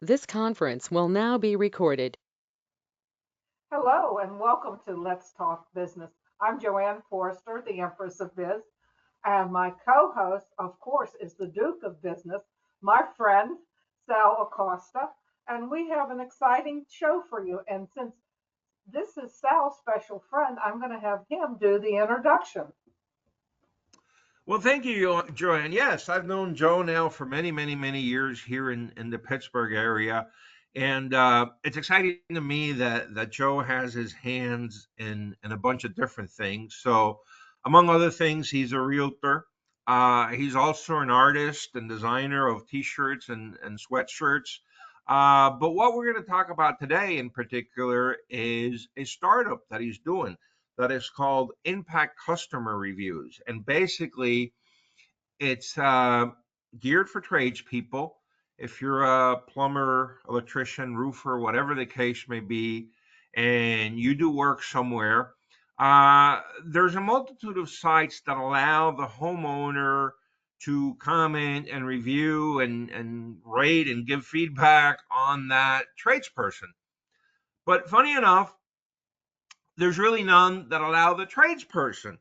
This conference will now be recorded. Hello and welcome to Let's Talk Business. I'm JoAnn Forrester, the Empress of Biz, and my co-host, of course, is the Duke of Business, my friend Sal Acosta, and we have an exciting show for you. And since this is Sal's special friend, I'm going to have him do the introduction. Well, thank you, Joanne. Yes, I've known Joe now for many, many, many years here in the Pittsburgh area. And it's exciting to me that Joe has his hands in a bunch of different things. So, among other things, he's a realtor. He's also an artist and designer of t shirts and sweatshirts. But what we're going to talk about today in particular is a startup that he's doing that is called Impact Customer Reviews. And basically, it's geared for tradespeople. If you're a plumber, electrician, roofer, whatever the case may be, and you do work somewhere, there's a multitude of sites that allow the homeowner to comment and review and rate and give feedback on that tradesperson. But funny enough, there's really none that allow the tradesperson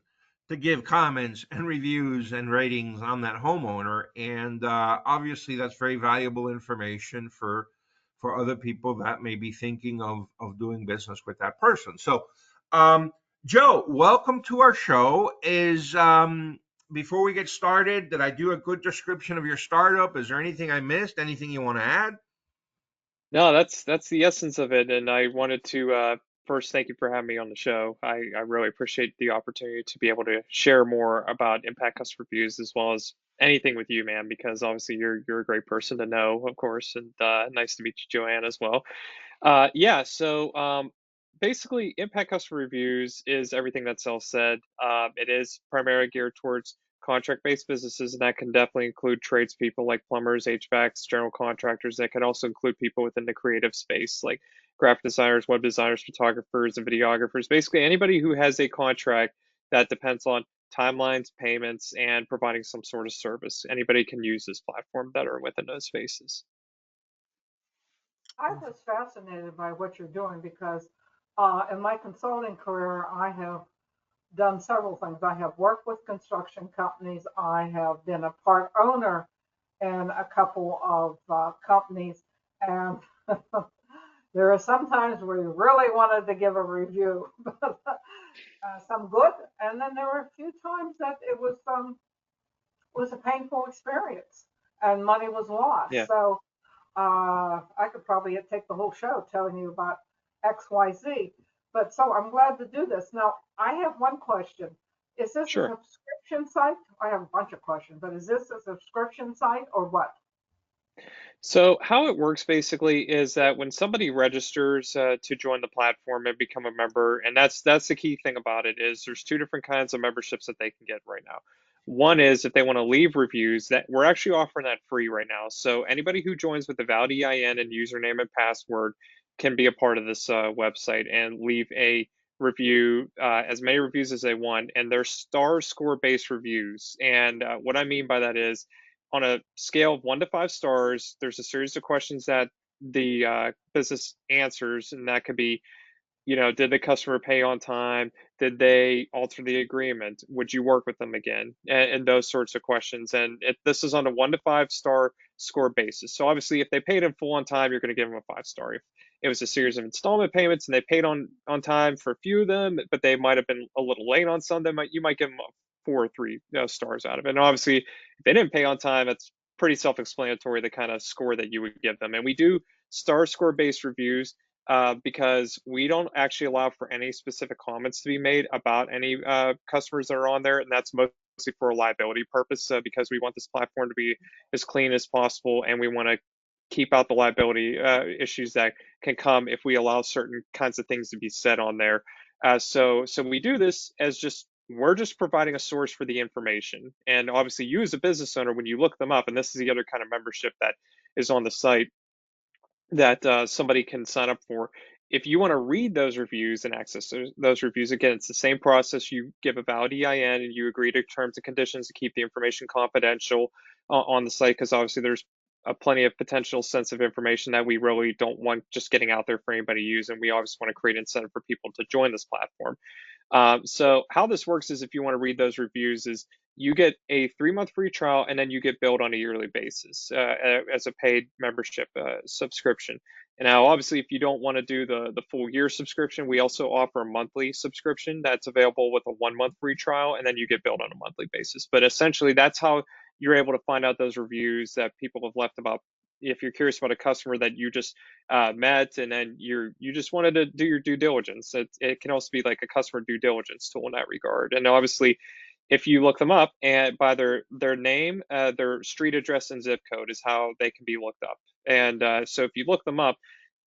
to give comments and reviews and ratings on that homeowner. And obviously, that's very valuable information for other people that may be thinking of doing business with that person. So, um, Joe, welcome to our show. Is Before we get started, did I do a good description of your startup? Is there anything I missed? Anything you want to add? No, that's the essence of it, and I wanted to first thank you for having me on the show. I really appreciate the opportunity to be able to share more about impact customer reviews as well as anything with you, man, because obviously you're a great person to know, of course, and nice to meet you, JoAnn, as well. Yeah, so basically, impact customer reviews is everything that Sel said. It is primarily geared towards contract-based businesses, and that can definitely include tradespeople like plumbers, HVACs, general contractors. That can also include people within the creative space, like graphic designers, web designers, photographers, and videographers. Basically, anybody who has a contract that depends on timelines, payments, and providing some sort of service. Anybody can use this platform that are within those spaces. I was fascinated by what you're doing because in my consulting career, I have done several things. I have worked with construction companies. I have been a part owner in a couple of companies, and there are some times where you really wanted to give a review, but some good, and then there were a few times that it was a painful experience and money was lost. Yeah. So I could probably take the whole show telling you about XYZ. But so I'm glad to do this. Now, I have one question. Is this a Sure. subscription site? I have a bunch of questions, but is this a subscription site or what? So how it works basically is that when somebody registers to join the platform and become a member, and that's the key thing about it is there's two different kinds of memberships that they can get right now. One is if they want to leave reviews, that we're actually offering that free right now. So anybody who joins with a valid EIN and username and password can be a part of this website and leave a review, as many reviews as they want, and they're star score based reviews. And what I mean by that is on a scale of 1 to 5 stars, there's a series of questions that the business answers, and that could be, did the customer pay on time? Did they alter the agreement? Would you work with them again? And those sorts of questions. And this is on a 1 to 5 star score basis. So obviously, if they paid in full on time, you're going to give them a 5 star. If it was a series of installment payments and they paid on time for a few of them, but they might have been a little late on some, you might give them a 4 or 3 stars out of it. And obviously, if they didn't pay on time, that's pretty self-explanatory the kind of score that you would give them. And we do star score based reviews because we don't actually allow for any specific comments to be made about any customers that are on there, and that's mostly for a liability purpose because we want this platform to be as clean as possible, and we want to keep out the liability issues that can come if we allow certain kinds of things to be said on there. So we do this as just we're just providing a source for the information, and obviously you as a business owner, when you look them up, and this is the other kind of membership that is on the site that somebody can sign up for. If you want to read those reviews and access those reviews, again, it's the same process. You give a valid EIN and you agree to terms and conditions to keep the information confidential on the site because obviously there's plenty of potential sensitive information that we really don't want just getting out there for anybody to use, and we always want to create incentive for people to join this platform. So how this works is if you want to read those reviews is you get a 3-month free trial and then you get billed on a yearly basis as a paid membership subscription. And now, obviously, if you don't want to do the full year subscription, we also offer a monthly subscription that's available with a 1-month free trial, and then you get billed on a monthly basis. But essentially, that's how you're able to find out those reviews that people have left about. If you're curious about a customer that you just met, and then you just wanted to do your due diligence, it can also be like a customer due diligence tool in that regard. And obviously, if you look them up and by their name, their street address and zip code is how they can be looked up. And so if you look them up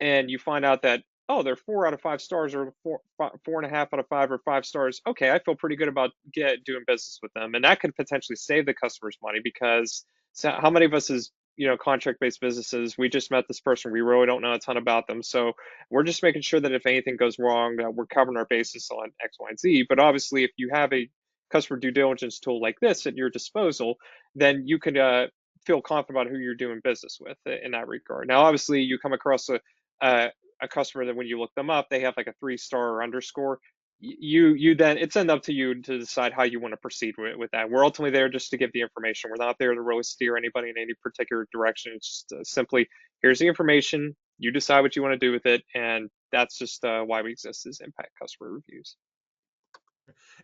and you find out that, oh, they're 4 out of 5 stars, or 4.5 out of 5, or 5 stars, okay, I feel pretty good about doing business with them, and that could potentially save the customers money. Because so how many of us as contract-based businesses, we just met this person, we really don't know a ton about them, so we're just making sure that if anything goes wrong, we're covering our bases on X, Y, and Z. But obviously, if you have a customer due diligence tool like this at your disposal, then you can feel confident about who you're doing business with in that regard. Now, obviously, you come across a, a customer that when you look them up, they have like a 3-star or underscore. You then it's up to you to decide how you want to proceed with that. We're ultimately there just to give the information. We're not there to really steer anybody in any particular direction. It's just simply, here's the information. You decide what you want to do with it, and that's just why we exist, is impact customer reviews.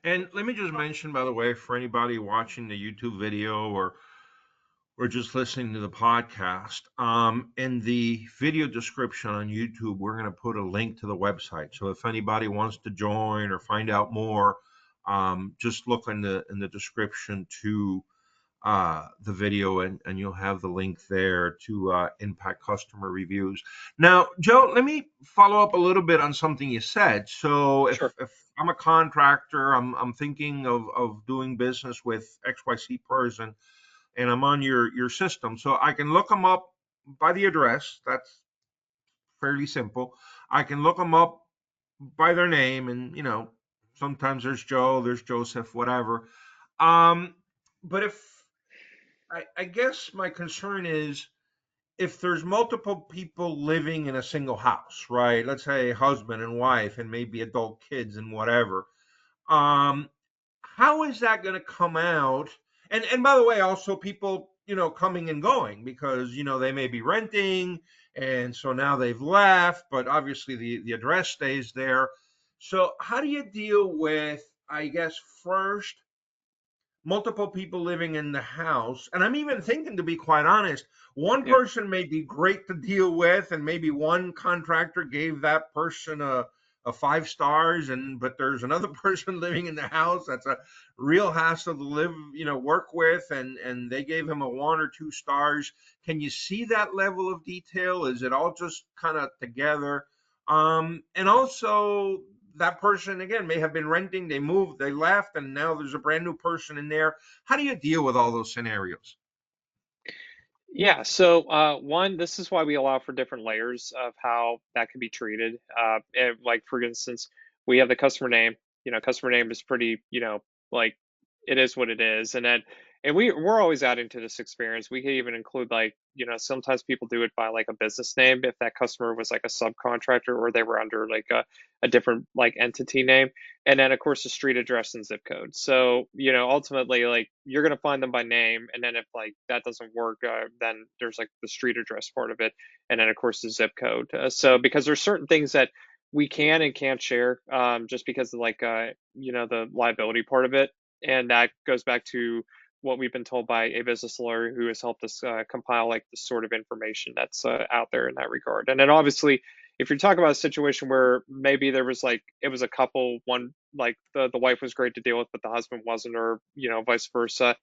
And let me just mention, by the way, for anybody watching the YouTube video or just listening to the podcast, in the video description on YouTube, we're going to put a link to the website. So if anybody wants to join or find out more, just look in the description to the video, and you'll have the link there to impact customer reviews. Now, Joe, let me follow up a little bit on something you said. So Sure. if I'm a contractor, I'm thinking of doing business with XYZ person, and I'm on your system, so I can look them up by the address. That's fairly simple. I can look them up by their name, and sometimes there's Joe, there's Joseph, whatever. Um, but if I guess my concern is if there's multiple people living in a single house, right? Let's say husband and wife and maybe adult kids and whatever. Um, how is that going to come out? And by the way, also people, coming and going because they may be renting, and so now they've left, but obviously the address stays there. So how do you deal with, I guess, first, multiple people living in the house? And I'm even thinking, to be quite honest, one Yeah. person may be great to deal with, and maybe one contractor gave that person a 5 stars, and but there's another person living in the house that's a real hassle to live, work with, and they gave him a 1 or 2 stars. Can you see that level of detail? Is it all just kind of together? And also, that person again may have been renting, they moved, they left, and now there's a brand new person in there. How do you deal with all those scenarios? Yeah, so one, this is why we allow for different layers of how that can be treated. And like for instance, we have the customer name. Customer name is pretty, like it is what it is. And we're always adding to this experience. We can even include like, sometimes people do it by like a business name if that customer was like a subcontractor or they were under like a different like entity name. And then of course the street address and zip code. So ultimately like you're going to find them by name, and then if like that doesn't work, then there's like the street address part of it, and then of course the zip code. So because there's certain things that we can and can't share, just because of like the liability part of it. And that goes back to what we've been told by a business lawyer who has helped us compile like the sort of information that's out there in that regard. And then obviously, if you're talking about a situation where maybe there was like it was a couple, one like the wife was great to deal with, but the husband wasn't, or vice versa.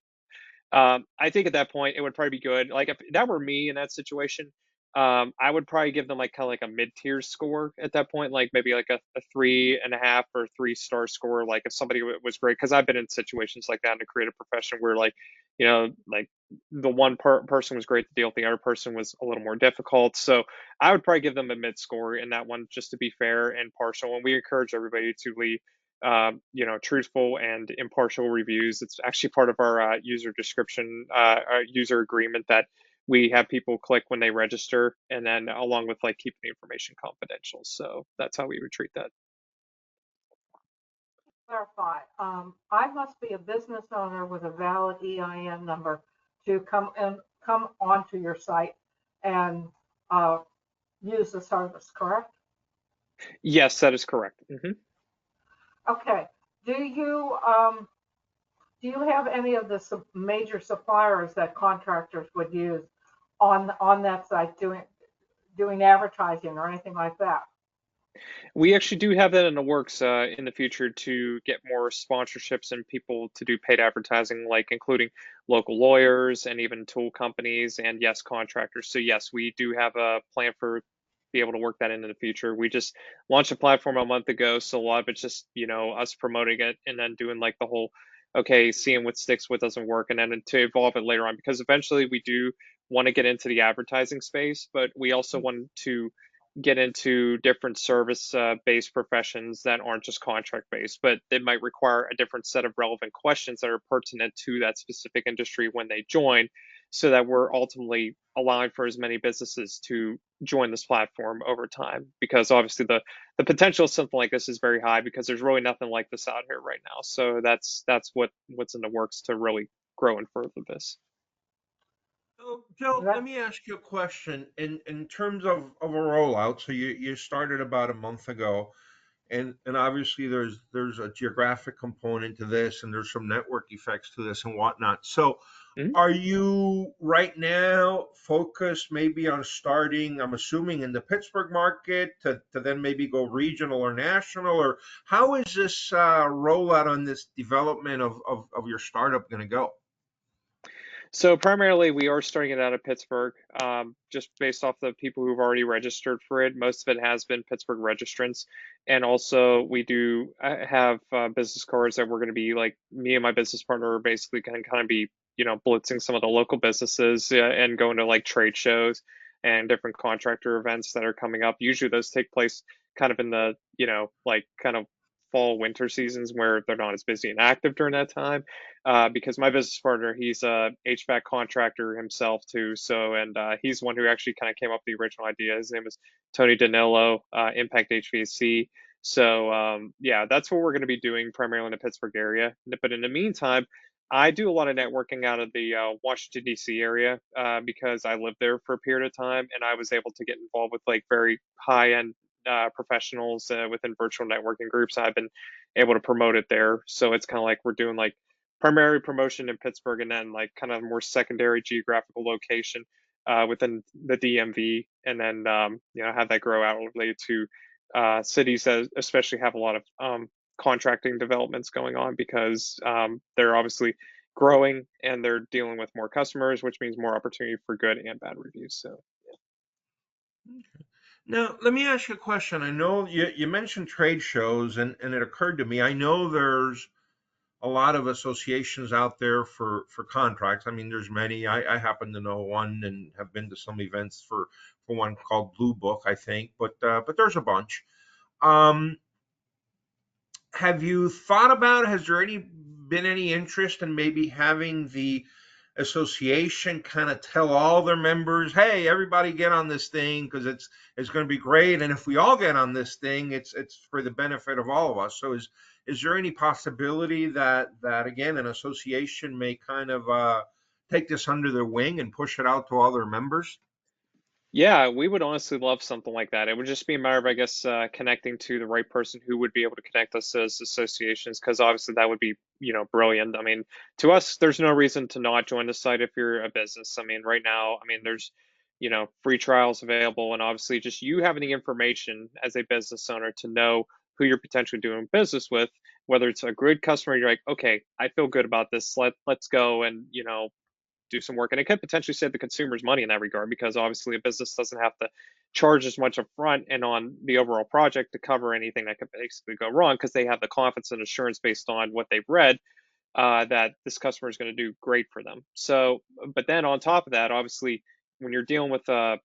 I think at that point it would probably be good. Like if that were me in that situation, I would probably give them like kind of like a mid-tier score at that point, like maybe like a 3.5 or 3-star score. Like if somebody was great, because I've been in situations like that in the creative profession where like, like the one person was great to deal with, the other person was a little more difficult. So I would probably give them a mid score in that one, just to be fair and partial. And we encourage everybody to leave truthful and impartial reviews. It's actually part of our user description, our user agreement, that we have people click when they register, and then along with like keeping the information confidential. So that's how we would treat that. Clarify. I must be a business owner with a valid EIN number to come onto your site and uh, use the service, correct? Yes, that is correct. Okay. Do you have any of the major suppliers that contractors would use on that site doing advertising or anything like that? We actually do have that in the works in the future to get more sponsorships and people to do paid advertising, like including local lawyers and even tool companies and yes, contractors. So yes, we do have a plan for be able to work that into the future. We just launched a platform a month ago, so a lot of it's just us promoting it and then doing like the whole okay, seeing what sticks, what doesn't work, and then to evolve it later on because eventually we do want to get into the advertising space, but we also want to get into different service based professions that aren't just contract based, but they might require a different set of relevant questions that are pertinent to that specific industry when they join, so that we're ultimately allowing for as many businesses to join this platform over time. Because obviously the potential of something like this is very high because there's really nothing like this out here right now. So that's what's in the works to really grow and further this. So, Joe, let That, me ask you a question in terms of a rollout. So you started about a month ago, and obviously there's a geographic component to this, and there's some network effects to this and whatnot. So, Mhm. are you right now focused maybe on starting? I'm assuming in the Pittsburgh market to then maybe go regional or national, or how is this rollout on this development of your startup going to go? So primarily, we are starting it out of Pittsburgh, just based off the people who've already registered for it. Most of it has been Pittsburgh registrants, and also we do have business cards that we're going to be like me and my business partner are basically going to kind of be blitzing some of the local businesses and going to like trade shows and different contractor events that are coming up. Usually those take place kind of in the like kind of fall winter seasons where they're not as busy and active during that time because my business partner, he's a HVAC contractor himself too. So, and he's the one who actually kind of came up with the original idea. His name is Tony Danilo, Impact HVAC. So, yeah, that's what we're going to be doing primarily in the Pittsburgh area. But in the meantime, I do a lot of networking out of the Washington D.C. area because I lived there for a period of time, and I was able to get involved with like very high end professionals within virtual networking groups. I've been able to promote it there. So it's kind of like we're doing like primary promotion in Pittsburgh and then like kind of more secondary geographical location within the DMV, and then have that grow outwardly to cities that especially have a lot of contracting developments going on because they're obviously growing and they're dealing with more customers, which means more opportunity for good and bad reviews. So Now, let me ask you a question. I know you mentioned trade shows, and it occurred to me, I know there's a lot of associations out there for contracts. I mean, there's many. I happen to know one and have been to some events for one called Blue Book, I think, but there's a bunch. Um, have you thought about, has there been any interest in maybe having the association kind of tell all their members, hey, everybody get on this thing because it's going to be great, and if we all get on this thing, it's for the benefit of all of us. So is there any possibility that again an association may kind of take this under their wing and push it out to all their members? yeah, we would honestly love something like that. It would just be a matter of, I guess, connecting to the right person who would be able to connect us as associations, because obviously that would be, brilliant. I mean, to us, there's no reason to not join the site if you're a business. I mean, right now, I mean, there's, free trials available, and obviously just you having the information as a business owner to know who you're potentially doing business with, whether it's a good customer, you're like, okay, I feel good about this. Let's go and, do some work. And it could potentially save the consumers money in that regard because obviously a business doesn't have to charge as much upfront and on the overall project to cover anything that could basically go wrong because they have the confidence and assurance based on what they've read that this customer is going to do great for them. So, but then on top of that, obviously, when you're dealing with a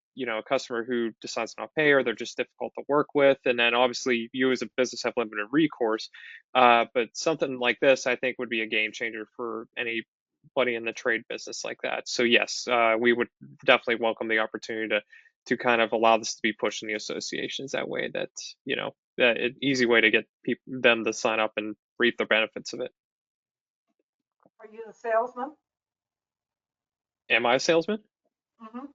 customer who decides to not pay or they're just difficult to work with, and then obviously you as a business have limited recourse. But something like this, I think, would be a game changer for any anybody in the trade business like that. So yes, we would definitely welcome the opportunity to kind of allow this to be pushed in the associations that way. That that an easy way to get them to sign up and reap the benefits of it. Are you the salesman? Am I a salesman? Hmm.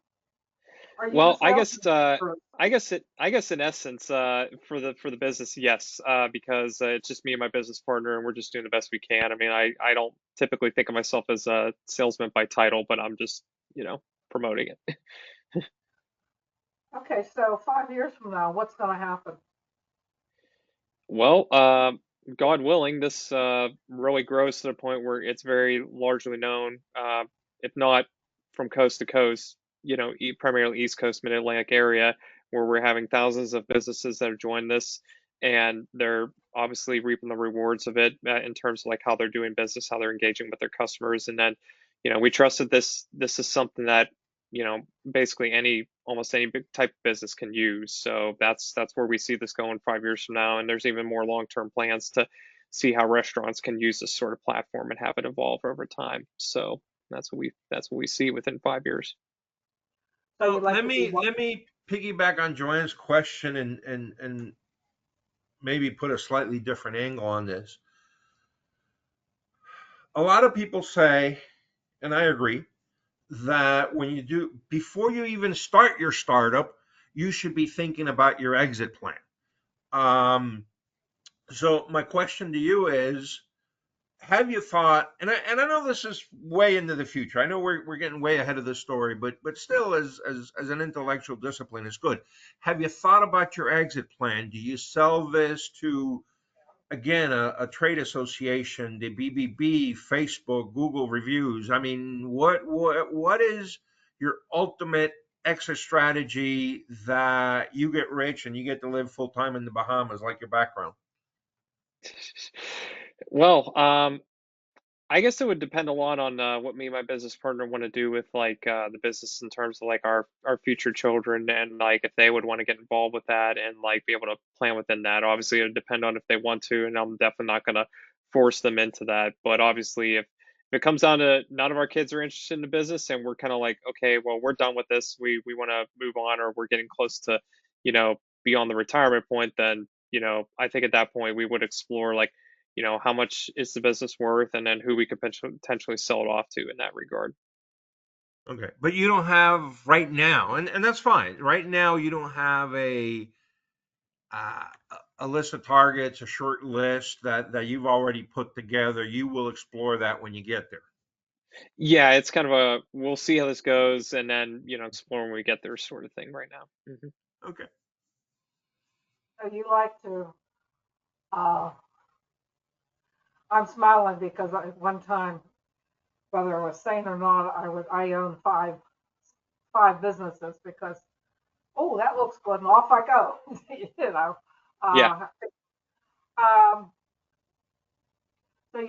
Are you the Well, I guess salesman? I guess in essence, for the business, yes, because it's just me and my business partner, and we're just doing the best we can. I mean, I don't typically think of myself as a salesman by title, but I'm just promoting it. Okay, so 5 years from now, what's going to happen? Well, God willing, this really grows to the point where it's very largely known, if not from coast to coast, primarily East Coast, Mid Atlantic area, where we're having thousands of businesses that have joined this, and they're obviously reaping the rewards of it in terms of like how they're doing business, how they're engaging with their customers, and then, we trust that this is something that basically almost any big type of business can use. So that's where we see this going 5 years from now. And there's even more long-term plans to see how restaurants can use this sort of platform and have it evolve over time. So that's what we see within 5 years. So So you'd like to be what? let me piggyback on JoAnn's question and maybe put a slightly different angle on this. A lot of people say, and I agree, that when you do before you even start your startup, you should be thinking about your exit plan. Um, so my question to you is, have you thought, and I know this is way into the future. I know we're getting way ahead of the story, but still as an intellectual discipline is good. Have you thought about your exit plan? Do you sell this to, again, a trade association, the BBB, Facebook, Google reviews? I mean, what is your ultimate exit strategy that you get rich and you get to live full time in the Bahamas like your background? Well, I guess it would depend a lot on what me and my business partner want to do with like the business in terms of like our future children, and like if they would want to get involved with that and like be able to plan within that. Obviously, it would depend on if they want to, and I'm definitely not going to force them into that. But obviously, if it comes down to none of our kids are interested in the business, and we're kind of like, okay, well, we're done with this. We want to move on, or we're getting close to, beyond the retirement point, then I think at that point we would explore like how much is the business worth, and then who we could potentially sell it off to in that regard. Okay, but you don't have right now, and that's fine. Right now, you don't have uh, a list of targets, a short list that you've already put together. You will explore that when you get there. Yeah, it's kind of a we'll see how this goes, and then explore when we get there sort of thing right now. Okay. So you like to, uh, I'm smiling because at one time, whether I was sane or not, I owned five businesses because, oh, that looks good, and off I go. you know. Yeah, Uh, um, so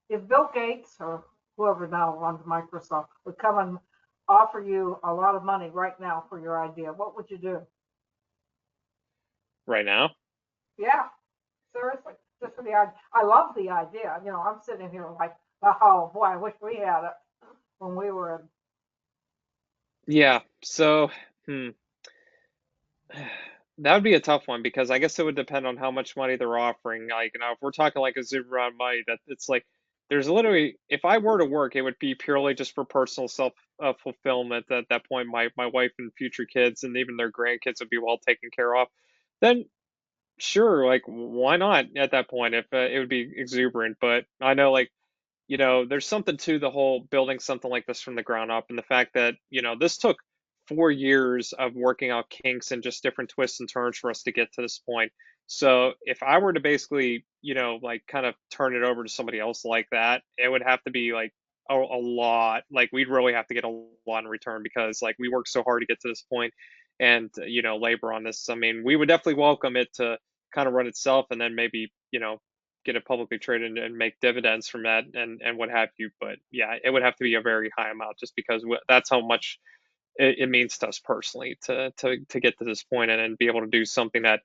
if Bill Gates or whoever now runs Microsoft would come and offer you a lot of money right now for your idea, what would you do? right now. Yeah, seriously, just for the idea. I love the idea. I'm sitting here like, oh boy, I wish we had it when we were in. Yeah, so hmm. That would be a tough one because I guess it would depend on how much money they're offering. Like, if we're talking like a super amount of money, that it's like there's literally, if I were to work, it would be purely just for personal self fulfillment. At that point, my wife and future kids and even their grandkids would be well taken care of. Then sure, like why not at that point if it would be exuberant. But I know like there's something to the whole building something like this from the ground up, and the fact that, this took 4 years of working out kinks and just different twists and turns for us to get to this point. So if I were to basically, like kind of turn it over to somebody else like that, it would have to be like a lot. Like we'd really have to get a lot in return because like we worked so hard to get to this point and, labor on this. I mean, we would definitely welcome it to kind of run itself and then maybe, get it publicly traded and make dividends from that and what have you. But yeah, it would have to be a very high amount just because that's how much it means to us personally to get to this point and then be able to do something that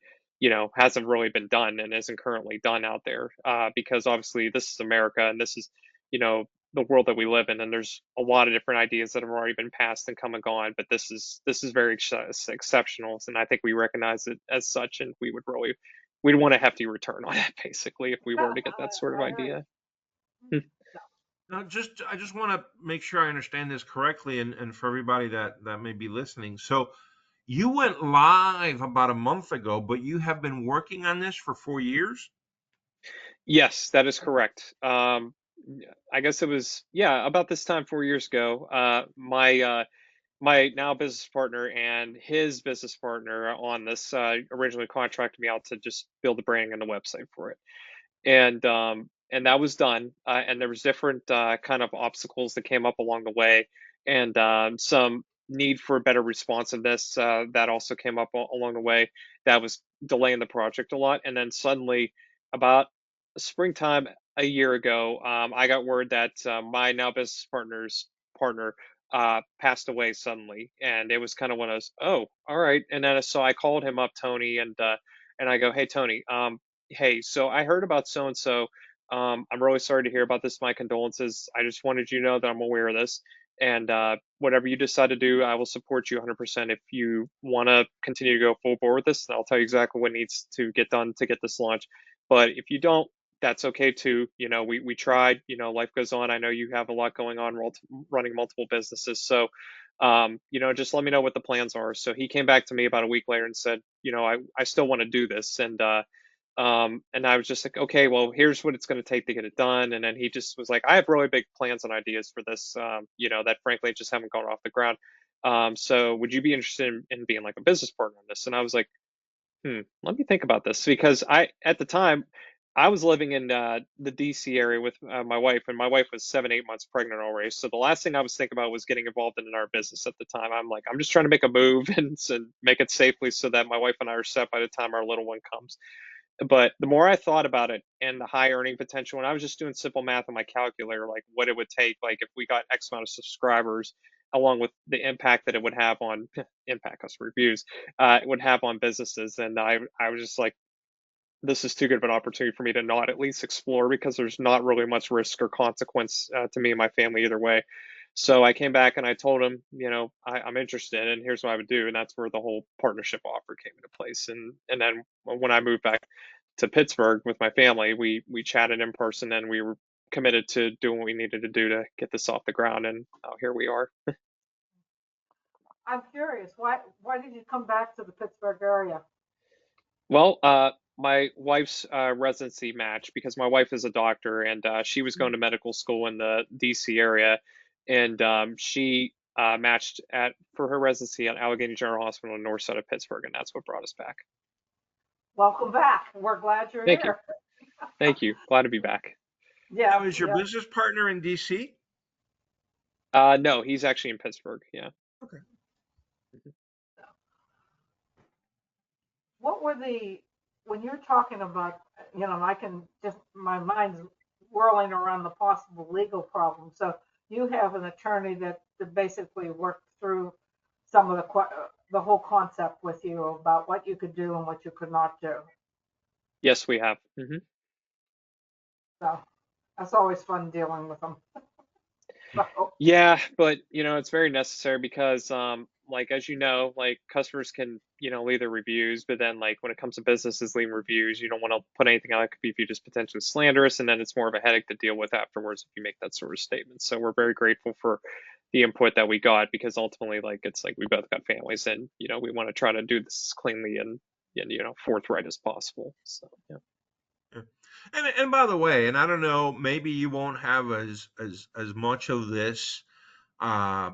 hasn't really been done and isn't currently done out there. Because obviously this is America and this is you know the world that we live in, and there's a lot of different ideas that have already been passed and come and gone. But this is very exceptional, and I think we recognize it as such, and we'd want a hefty return on it basically if we Yeah, were to get that sort of I agree. idea. Now, I just want to make sure I understand this correctly, and for everybody that may be listening. So, you went live about a month ago, but you have been working on this for 4 years. Yes, that is correct. I guess it was, yeah, about this time 4 years ago. My now business partner and his business partner on this originally contracted me out to just build the branding and the website for it, and that was done. And there was different kind of obstacles that came up along the way, and some need for better responsiveness that also came up along the way. That was delaying the project a lot. And then suddenly, about springtime a year ago, I got word that my now business partner's partner passed away suddenly, and it was kind of one of those, oh, all right. And then so I called him up, Tony, and I go, hey, Tony, hey, so I heard about so and so. I'm really sorry to hear about this. My condolences. I just wanted you to know that I'm aware of this. And whatever you decide to do, I will support you 100%. If you want to continue to go full board with this, I'll tell you exactly what needs to get done to get this launched. But if you don't, that's okay too. We tried. Life goes on. I know you have a lot going on, running multiple businesses. So, just let me know what the plans are. So he came back to me about a week later and said, I still want to do this. And I was just like, okay, well, here's what it's going to take to get it done. And then he just was like, I have really big plans and ideas for this, that frankly just haven't gone off the ground. So would you be interested in being like a business partner on this? And I was like, let me think about this, because at the time, I was living in the DC area with my wife, and my wife was 7, 8 months pregnant already. So the last thing I was thinking about was getting involved in our business at the time. I'm like, I'm just trying to make a move and make it safely so that my wife and I are set by the time our little one comes. But the more I thought about it and the high earning potential, and I was just doing simple math on my calculator, like what it would take, like if we got X amount of subscribers, along with the impact that it would have on impact customer reviews, it would have on businesses. And I was just like, this is too good of an opportunity for me to not at least explore, because there's not really much risk or consequence to me and my family either way. So I came back and I told him, I'm interested, and here's what I would do, and that's where the whole partnership offer came into place. And then when I moved back to Pittsburgh with my family, we chatted in person, and we were committed to doing what we needed to do to get this off the ground, and here we are. I'm curious, why did you come back to the Pittsburgh area? Well, my wife's residency match, because my wife is a doctor, and she was going to medical school in the DC area, and she matched at for her residency at Allegheny General Hospital in the north side of Pittsburgh, and that's what brought us back. Welcome back. We're glad you're Thank you. here. Thank you. Glad to be back. Yeah, Now, is your yeah. business partner in DC? No, he's actually in Pittsburgh. Yeah. Okay. What were when you're talking about, I can just, my mind's whirling around the possible legal problems. So you have an attorney that basically worked through some of the whole concept with you about what you could do and what you could not do. Yes, we have. So that's always fun dealing with them. So, Yeah, but it's very necessary, because like, as like, customers can, leave their reviews, but then, like, when it comes to businesses leaving reviews, you don't want to put anything out that could be viewed as potentially slanderous, and then it's more of a headache to deal with afterwards if you make that sort of statement. So we're very grateful for the input that we got, because ultimately, like, it's like we both got families, and we want to try to do this as cleanly and forthright as possible. So yeah. Yeah. And by the way, and I don't know, maybe you won't have as much of this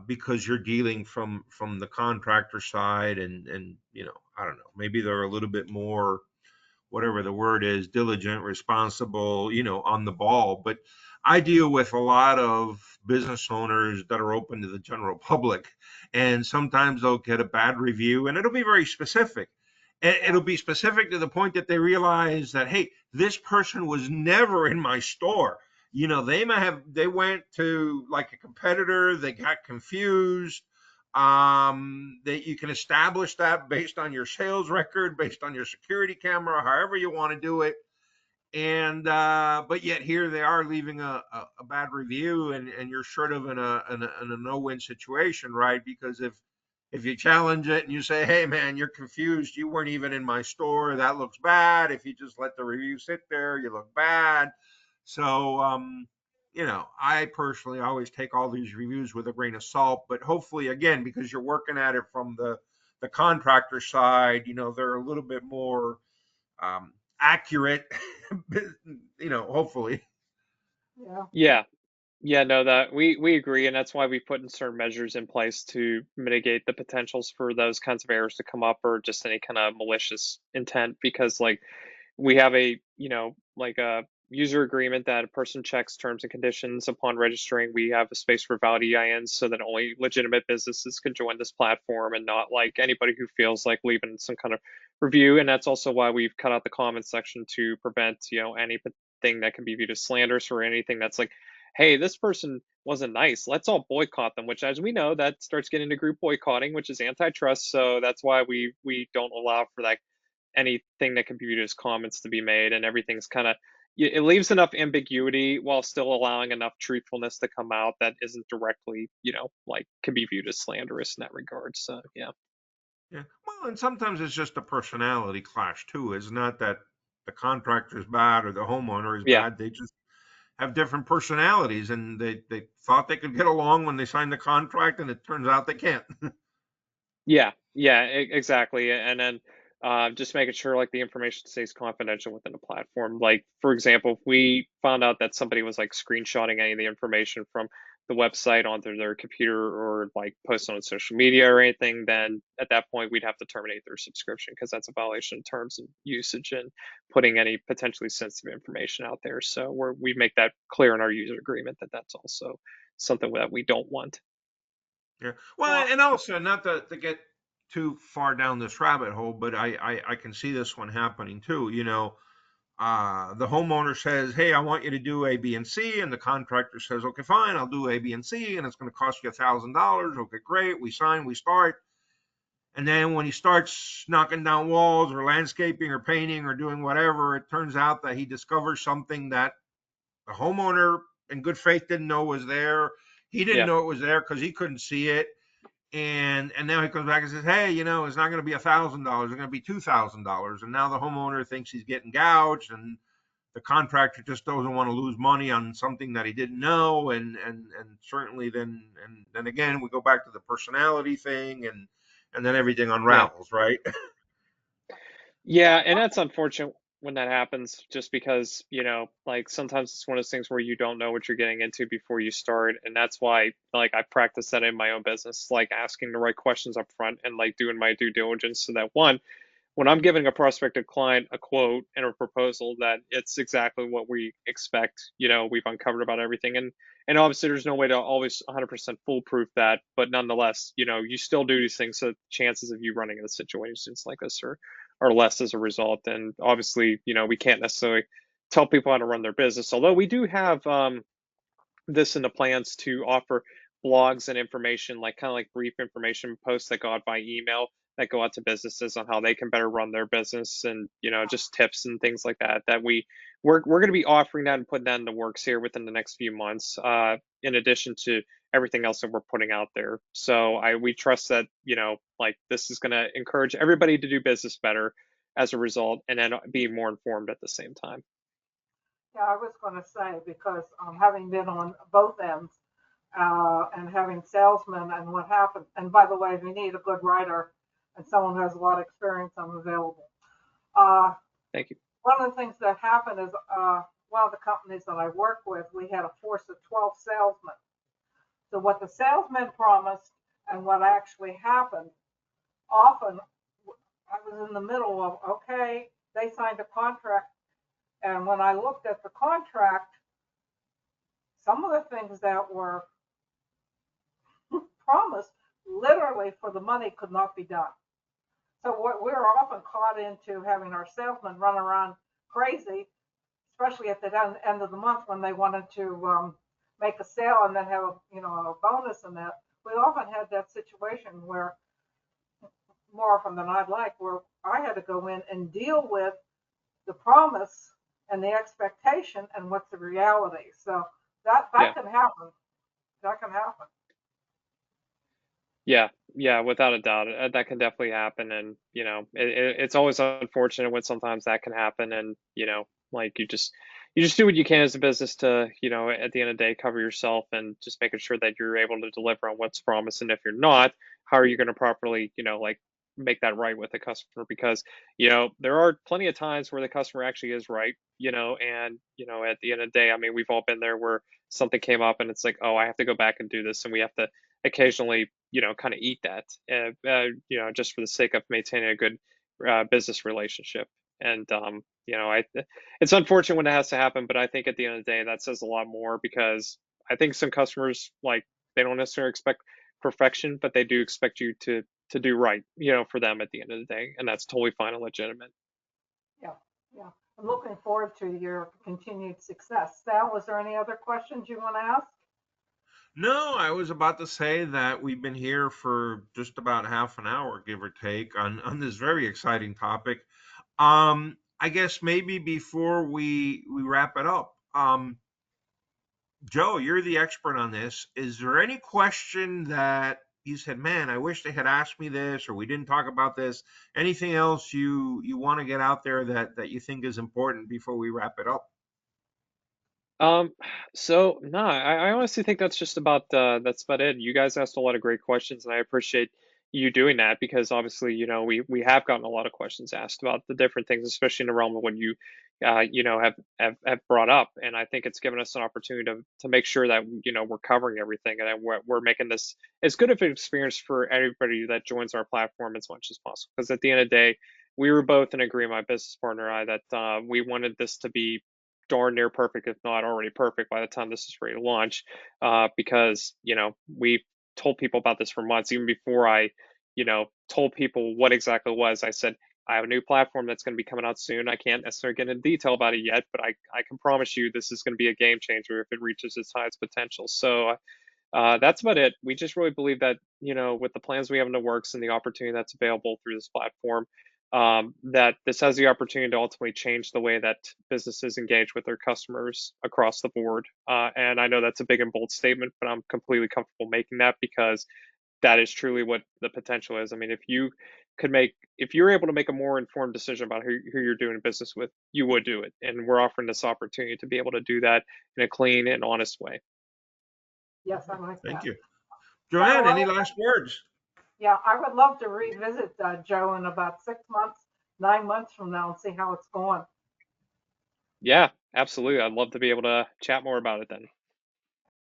because you're dealing from the contractor side, and I don't know, maybe they're a little bit more, whatever the word is, diligent, responsible, on the ball. But I deal with a lot of business owners that are open to the general public, and sometimes they'll get a bad review, and it'll be very specific. And yeah, it'll be specific to the point that they realize that, hey, this person was never in my store. They went to like a competitor, they got confused. That you can establish that based on your sales record, based on your security camera, however you want to do it. and but yet here they are leaving a bad review, and you're sort of in a no-win situation, right? Because if you challenge it and you say, hey man, you're confused, you weren't even in my store, that looks bad. If you just let the review sit there, you look bad. So I personally always take all these reviews with a grain of salt, but hopefully, again, because you're working at it from the contractor side, they're a little bit more accurate, hopefully. Yeah. Yeah. Yeah, no, that we agree, and that's why we put in certain measures in place to mitigate the potentials for those kinds of errors to come up or just any kind of malicious intent. Because like we have a like a user agreement that a person checks terms and conditions upon registering. We have a space for valid EINs so that only legitimate businesses can join this platform and not like anybody who feels like leaving some kind of review. And that's also why we've cut out the comment section to prevent anything that can be viewed as slanderous or anything that's like, hey, this person wasn't nice, let's all boycott them, which as we know that starts getting into group boycotting, which is antitrust. So that's why we don't allow for that anything that can be viewed as comments to be made, and everything's kind of, it leaves enough ambiguity while still allowing enough truthfulness to come out that isn't directly like can be viewed as slanderous in that regard. So yeah. Yeah. Well, and sometimes it's just a personality clash too. It's not that the contractor is bad or the homeowner is Yeah. bad. They just have different personalities, and they thought they could get along when they signed the contract, and it turns out they can't. Yeah, yeah, exactly. And then just making sure like the information stays confidential within the platform. Like, for example, if we found out that somebody was like screenshotting any of the information from the website onto their computer or like posting on social media or anything, then at that point we'd have to terminate their subscription because that's a violation of terms and usage and putting any potentially sensitive information out there. So we make that clear in our user agreement that that's also something that we don't want. Yeah. Well, Well, and also not to get too far down this rabbit hole, but I can see this one happening too. The homeowner says, hey, I want you to do A, B, and C. And the contractor says, okay, fine, I'll do A, B, and C. And it's going to cost you $1,000. Okay, great. We sign, we start. And then when he starts knocking down walls or landscaping or painting or doing whatever, it turns out that he discovers something that the homeowner in good faith didn't know was there. He didn't Yeah. know it was there because he couldn't see it. And now he comes back and says, hey, it's not going to be $1,000. It's going to be $2,000. And now the homeowner thinks he's getting gouged, and the contractor just doesn't want to lose money on something that he didn't know. And certainly then again, we go back to the personality thing, and then everything Yeah. unravels, right? Yeah, and that's unfortunate when that happens, just because, like sometimes it's one of those things where you don't know what you're getting into before you start. And that's why, like, I practice that in my own business, like asking the right questions up front and like doing my due diligence so that one, when I'm giving a prospective client a quote and a proposal, that it's exactly what we expect. We've uncovered about everything, and obviously there's no way to always 100% foolproof that, but nonetheless, you still do these things, so the chances of you running into situations like this are less as a result. And obviously, we can't necessarily tell people how to run their business, although we do have this in the plans to offer blogs and information, like kind of like brief information posts that go out by email that go out to businesses on how they can better run their business, and just tips and things like that that we're going to be offering that and putting that in the works here within the next few months, in addition to everything else that we're putting out there. So we trust that like this is going to encourage everybody to do business better as a result, and then be more informed at the same time. yeah, I was going to say because having been on both ends and having salesmen and what happened, and by the way, if you need a good writer and someone who has a lot of experience, I'm available. Uh, Thank you. One of the things that happened is one of the companies that I work with, we had a force of 12 salesmen. So what the salesman promised and what actually happened, often I was in the middle of, okay, they signed a contract. And when I looked at the contract, some of the things that were promised literally for the money could not be done. So we were often caught into having our salesmen run around crazy, especially at the end of the month when they wanted to make a sale and then have a bonus in that. We often had that situation where more often than I'd like, where I had to go in and deal with the promise and the expectation and what's the reality. So that Yeah. can happen. That can happen. Yeah, yeah, without a doubt, that can definitely happen, and it's always unfortunate when sometimes that can happen, and like you just do what you can as a business to, at the end of the day, cover yourself and just making sure that you're able to deliver on what's promised, and if you're not, how are you going to properly, like make that right with the customer? Because there are plenty of times where the customer actually is right, and at the end of the day, I mean, we've all been there where something came up and it's like, oh, I have to go back and do this, and we have to occasionally, kind of eat that, just for the sake of maintaining a good business relationship. And it's unfortunate when it has to happen, but I think at the end of the day, that says a lot more because I think some customers like they don't necessarily expect perfection, but they do expect you to do right, for them at the end of the day, and that's totally fine and legitimate. Yeah, yeah. I'm looking forward to your continued success. Sal, was there any other questions you want to ask? No, I was about to say that we've been here for just about half an hour, give or take, on this very exciting topic. I guess maybe before we wrap it up, Joe, you're the expert on this. Is there any question that you said, "Man, I wish they had asked me this," or "We didn't talk about this"? Anything else you want to get out there that you think is important before we wrap it up? Um, so no, I honestly think that's about it. You guys asked a lot of great questions, and I appreciate you doing that because obviously, we have gotten a lot of questions asked about the different things, especially in the realm of what you, have brought up, and I think it's given us an opportunity to make sure that we're covering everything and that we're making this as good of an experience for everybody that joins our platform as much as possible. Because at the end of the day, we were both in agreement, my business partner and I, that we wanted this to be darn near perfect, if not already perfect, by the time this is ready to launch. Because we've told people about this for months, even before I, told people what exactly it was. I said I have a new platform that's going to be coming out soon. I can't necessarily get into detail about it yet, but I can promise you this is going to be a game changer if it reaches its highest potential. So that's about it. We just really believe that, with the plans we have in the works and the opportunity that's available through this platform, that this has the opportunity to ultimately change the way that businesses engage with their customers across the board. And I know that's a big and bold statement, but I'm completely comfortable making that because that is truly what the potential is. I mean, if you're able to make a more informed decision about who you're doing business with, you would do it. And we're offering this opportunity to be able to do that in a clean and honest way. Yes, I like Thank that. you. So, JoAnn, any last words? yeah, I would love to revisit Joe in about 6 months, 9 months from now and see how it's going. Yeah, absolutely. I'd love to be able to chat more about it then.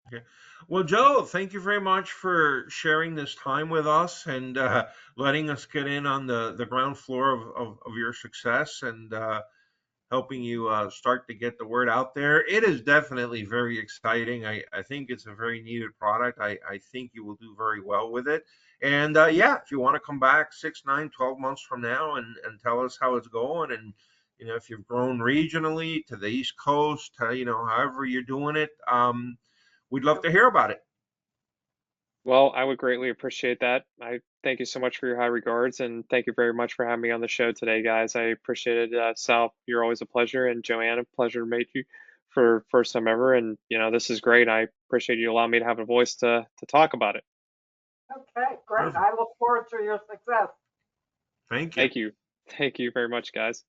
Okay. Well, Joe, thank you very much for sharing this time with us and letting us get in on the ground floor of your success and helping you start to get the word out there. It is definitely very exciting. I think it's a very needed product. I think you will do very well with it. And yeah, if you want to come back 6, 9, 12 months from now and tell us how it's going and if you've grown regionally to the East Coast, however you're doing it, we'd love to hear about it. Well, I would greatly appreciate that. I thank you so much for your high regards, and thank you very much for having me on the show today, guys. I appreciate it. Sal, you're always a pleasure, and JoAnn, a pleasure to meet you for first time ever. And this is great. I appreciate you allowing me to have a voice to talk about it. Okay, great. Perfect. I look forward to your success. Thank you. Thank you. Thank you very much, guys.